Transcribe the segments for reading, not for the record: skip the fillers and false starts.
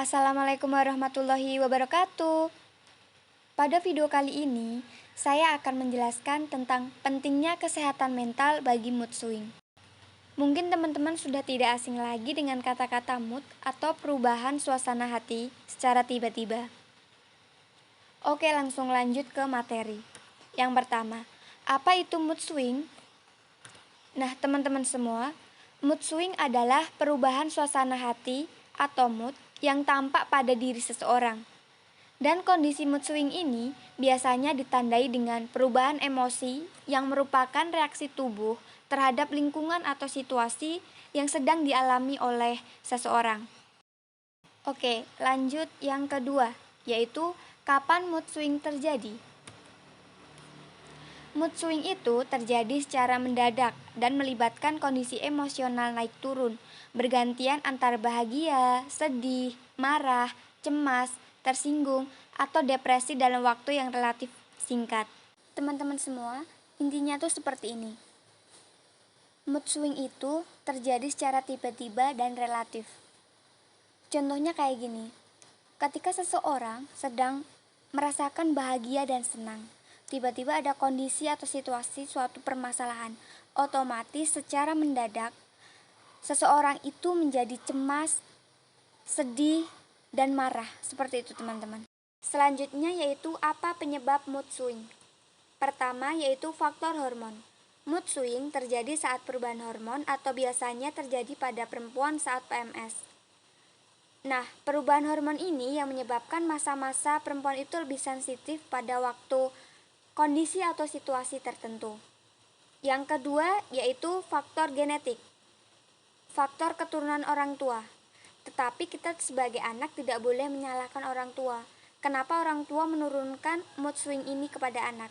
Assalamualaikum warahmatullahi wabarakatuh. Pada video kali ini, saya akan menjelaskan tentang pentingnya kesehatan mental bagi mood swing. Mungkin teman-teman sudah tidak asing lagi dengan kata-kata mood atau perubahan suasana hati secara tiba-tiba. Oke, langsung lanjut ke materi. Yang pertama, apa itu mood swing? Nah, teman-teman semua, mood swing adalah perubahan suasana hati atau mood yang tampak pada diri seseorang. Dan kondisi mood swing ini biasanya ditandai dengan perubahan emosi yang merupakan reaksi tubuh terhadap lingkungan atau situasi yang sedang dialami oleh seseorang. Oke, lanjut yang kedua, yaitu kapan mood swing terjadi. Mood swing itu terjadi secara mendadak dan melibatkan kondisi emosional naik turun, bergantian antara bahagia, sedih, marah, cemas, tersinggung, atau depresi dalam waktu yang relatif singkat. Teman-teman semua, intinya tuh seperti ini. Mood swing itu terjadi secara tiba-tiba dan relatif. Contohnya kayak gini, ketika seseorang sedang merasakan bahagia dan senang, tiba-tiba ada kondisi atau situasi suatu permasalahan, otomatis secara mendadak seseorang itu menjadi cemas, sedih, dan marah. Seperti itu teman-teman. Selanjutnya yaitu apa penyebab mood swing. Pertama yaitu faktor hormon. Mood swing terjadi saat perubahan hormon atau biasanya terjadi pada perempuan saat PMS. Nah, perubahan hormon ini yang menyebabkan masa-masa perempuan itu lebih sensitif pada waktu kondisi atau situasi tertentu. Yang kedua yaitu faktor genetik, faktor keturunan orang tua. Tetapi kita sebagai anak tidak boleh menyalahkan orang tua. Kenapa orang tua menurunkan mood swing ini kepada anak?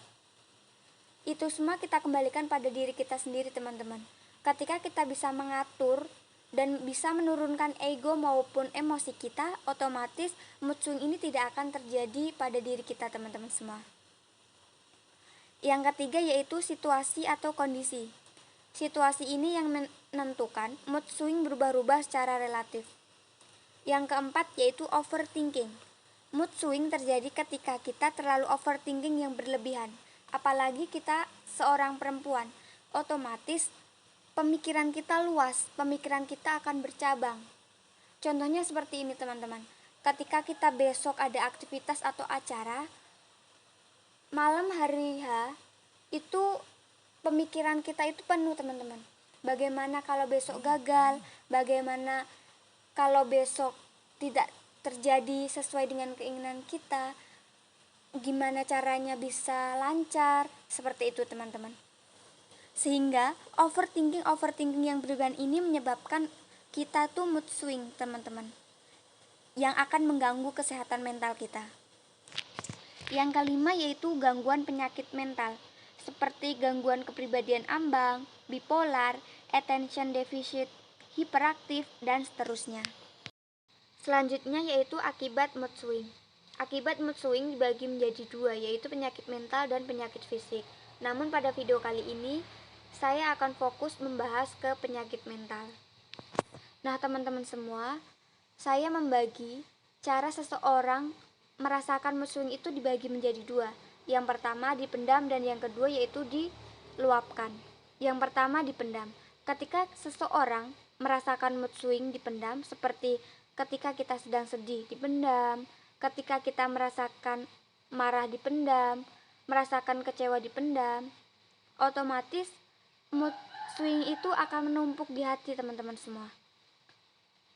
Itu semua kita kembalikan pada diri kita sendiri teman-teman. Ketika kita bisa mengatur dan bisa menurunkan ego maupun emosi kita, otomatis mood swing ini tidak akan terjadi pada diri kita teman-teman semua. Yang ketiga yaitu situasi atau kondisi. Situasi ini yang menentukan mood swing berubah-ubah secara relatif. Yang keempat yaitu overthinking. Mood swing terjadi ketika kita terlalu overthinking yang berlebihan. Apalagi kita seorang perempuan, otomatis pemikiran kita luas, pemikiran kita akan bercabang. Contohnya seperti ini teman-teman. Ketika kita besok ada aktivitas atau acara, malam hari H itu pemikiran kita itu penuh teman-teman. Bagaimana kalau besok gagal, bagaimana kalau besok tidak terjadi sesuai dengan keinginan kita, gimana caranya bisa lancar, seperti itu teman-teman. Sehingga overthinking yang berlebihan ini menyebabkan kita tuh mood swing teman-teman, yang akan mengganggu kesehatan mental kita. Yang kelima yaitu gangguan penyakit mental, seperti gangguan kepribadian ambang, bipolar, attention deficit, hiperaktif, dan seterusnya. Selanjutnya yaitu akibat mood swing. Akibat mood swing dibagi menjadi dua, yaitu penyakit mental dan penyakit fisik. Namun pada video kali ini, saya akan fokus membahas ke penyakit mental. Nah teman-teman semua, saya membagi cara seseorang merasakan mood swing itu dibagi menjadi dua. Yang pertama dipendam dan yang kedua yaitu diluapkan. Yang pertama dipendam. Ketika seseorang merasakan mood swing dipendam, seperti ketika kita sedang sedih dipendam, ketika kita merasakan marah dipendam, merasakan kecewa dipendam, otomatis mood swing itu akan menumpuk di hati teman-teman semua,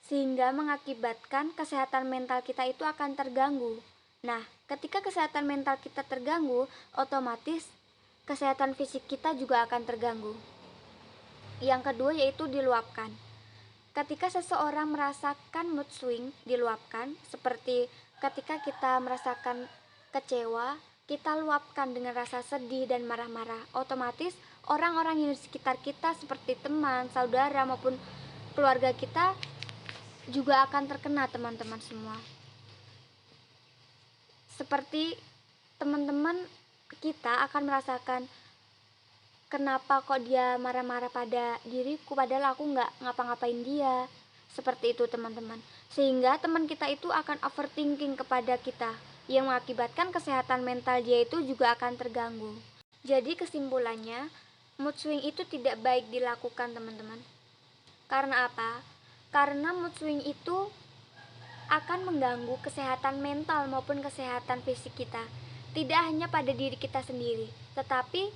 sehingga mengakibatkan kesehatan mental kita itu akan terganggu. Nah, ketika kesehatan mental kita terganggu, otomatis kesehatan fisik kita juga akan terganggu. Yang kedua yaitu diluapkan. Ketika seseorang merasakan mood swing diluapkan, seperti ketika kita merasakan kecewa, kita luapkan dengan rasa sedih dan marah-marah. Otomatis orang-orang yang di sekitar kita seperti teman, saudara maupun keluarga kita juga akan terkena teman-teman semua. Seperti teman-teman kita akan merasakan, kenapa kok dia marah-marah pada diriku, padahal aku nggak ngapa-ngapain dia. Seperti itu teman-teman. Sehingga teman kita itu akan overthinking kepada kita, yang mengakibatkan kesehatan mental dia itu juga akan terganggu. Jadi kesimpulannya, mood swing itu tidak baik dilakukan teman-teman. Karena apa? Karena mood swing itu akan mengganggu kesehatan mental maupun kesehatan fisik kita. Tidak hanya pada diri kita sendiri, tetapi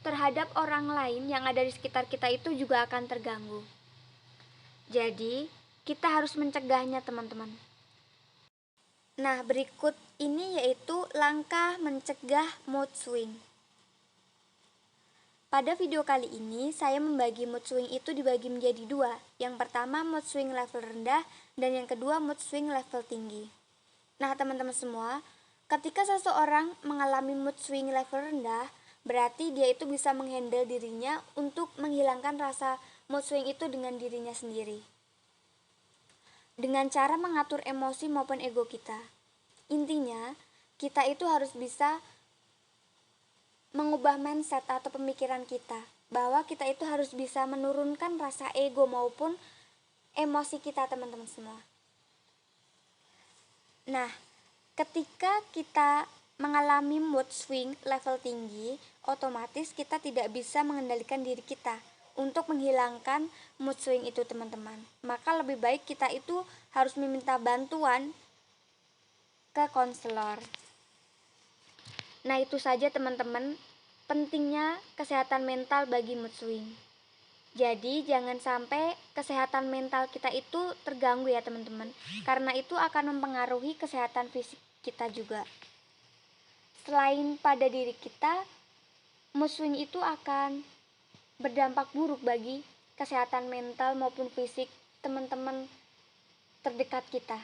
terhadap orang lain yang ada di sekitar kita itu juga akan terganggu. Jadi, kita harus mencegahnya, teman-teman. Nah, berikut ini yaitu langkah mencegah mood swing. Pada video kali ini, saya membagi mood swing itu dibagi menjadi dua. Yang pertama, mood swing level rendah, dan yang kedua, mood swing level tinggi. Nah, teman-teman semua, ketika seseorang mengalami mood swing level rendah, berarti dia itu bisa menghandle dirinya untuk menghilangkan rasa mood swing itu dengan dirinya sendiri. Dengan cara mengatur emosi maupun ego kita. Intinya, kita itu harus bisa mengubah mindset atau pemikiran kita, bahwa kita itu harus bisa menurunkan rasa ego maupun emosi kita, teman-teman semua. Nah, ketika kita mengalami mood swing level tinggi, otomatis kita tidak bisa mengendalikan diri kita untuk menghilangkan mood swing itu, teman-teman. Maka lebih baik kita itu harus meminta bantuan ke konselor. Nah, itu saja teman-teman, pentingnya kesehatan mental bagi mood swing. Jadi jangan sampai kesehatan mental kita itu terganggu ya teman-teman, karena itu akan mempengaruhi kesehatan fisik kita juga. Selain pada diri kita, mood swing itu akan berdampak buruk bagi kesehatan mental maupun fisik teman-teman terdekat kita.